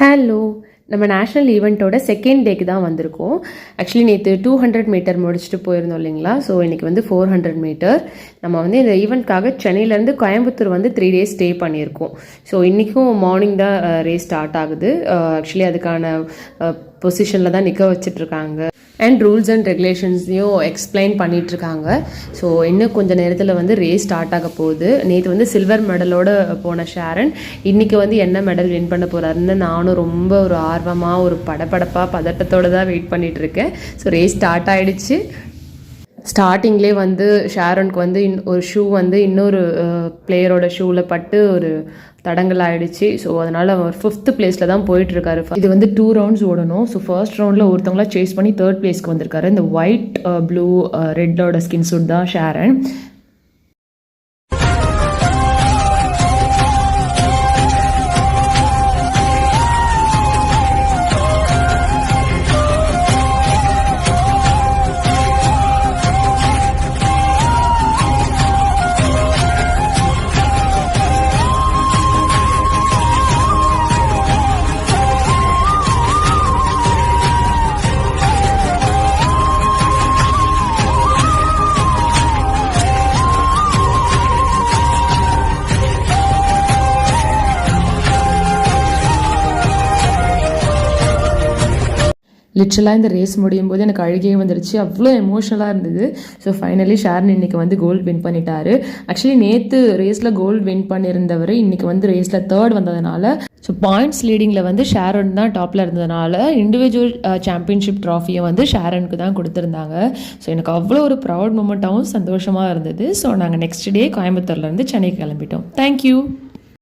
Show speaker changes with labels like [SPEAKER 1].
[SPEAKER 1] Hello, நம்ம national ஈவெண்ட்டோட second டேக்கு தான் வந்திருக்கோம். ஆக்சுவலி நேற்று 200 மீட்டர் முடிச்சுட்டு போயிருந்தோம் இல்லைங்களா. ஸோ இன்றைக்கி வந்து 400 மீட்டர். நம்ம வந்து இந்த ஈவெண்ட்காக சென்னையிலேருந்து கோயம்புத்தூர் வந்து 3 days ஸ்டே பண்ணியிருக்கோம். ஸோ இன்றைக்கும் மார்னிங் தான் ரேஸ் ஸ்டார்ட் ஆகுது. ஆக்சுவலி அதுக்கான பொசிஷனில் தான் நிற்க வச்சிட்ருக்காங்க. அண்ட் ரூல்ஸ் அண்ட் ரெகுலேஷன்ஸையும் எக்ஸ்பிளைன் பண்ணிகிட்ருக்காங்க. ஸோ இன்னும் கொஞ்சம் நேரத்தில் வந்து ரேஸ் ஸ்டார்ட் ஆக போகுது. நேற்று வந்து சில்வர் மெடலோடு போன ஷாரன் இன்றைக்கி வந்து என்ன மெடல் வின் பண்ண போகிறாருன்னு நானும் ரொம்ப ஒரு ஆர்வமாக ஒரு பதட்டத்தோடு தான் வெயிட் பண்ணிகிட்ருக்கேன். ஸோ ரேஸ் ஸ்டார்ட் ஆகிடுச்சு. ஸ்டார்டிங்லேயே வந்து ஷாரனுக்கு வந்து ஒரு ஷூ வந்து இன்னொரு பிளேயரோட ஷூவில் பட்டு ஒரு தடங்கள் ஆகிடுச்சு. ஸோ அதனால் அவர் 5th பிளேஸில் தான் போயிட்டுருக்காரு. இது வந்து 2 rounds ஓடணும். ஸோ ஃபர்ஸ்ட் ரவுண்டில் ஒருத்தவங்கள சேஸ் பண்ணி 3rd பிளேஸ்க்கு வந்திருக்காரு. இந்த ஒயிட் ப்ளூ ரெட்டோட ஸ்கின் சூட் தான் ஷாரன். லிட்ரலாக இந்த ரேஸ் முடியும் போது எனக்கு அழுகையே வந்துருச்சு. அவ்வளோ எமோஷனலாக இருந்தது. ஸோ ஃபைனலி ஷாரன் இன்றைக்கி வந்து கோல்டு வின் பண்ணிட்டாரு. ஆக்சுவலி நேற்று ரேஸில் கோல்டு வின் பண்ணியிருந்தவர் இன்றைக்கி வந்து ரேஸில் 3rd வந்ததுனால, ஸோ பாயிண்ட்ஸ் லீடிங்கில் வந்து ஷாரன் தான் டாப்பில் இருந்ததுனால இண்டிவிஜுவல் சாம்பியன்ஷிப் ட்ராஃபியை வந்து ஷாரனுக்கு தான் கொடுத்துருந்தாங்க. ஸோ எனக்கு அவ்வளோ ஒரு ப்ரௌட் மூமெண்ட்டாகவும் சந்தோஷமாக இருந்தது. ஸோ நாங்கள் நெக்ஸ்ட் டே கோயம்புத்தூர்லேருந்து சென்னைக்கு கிளம்பிட்டோம். தேங்க்யூ.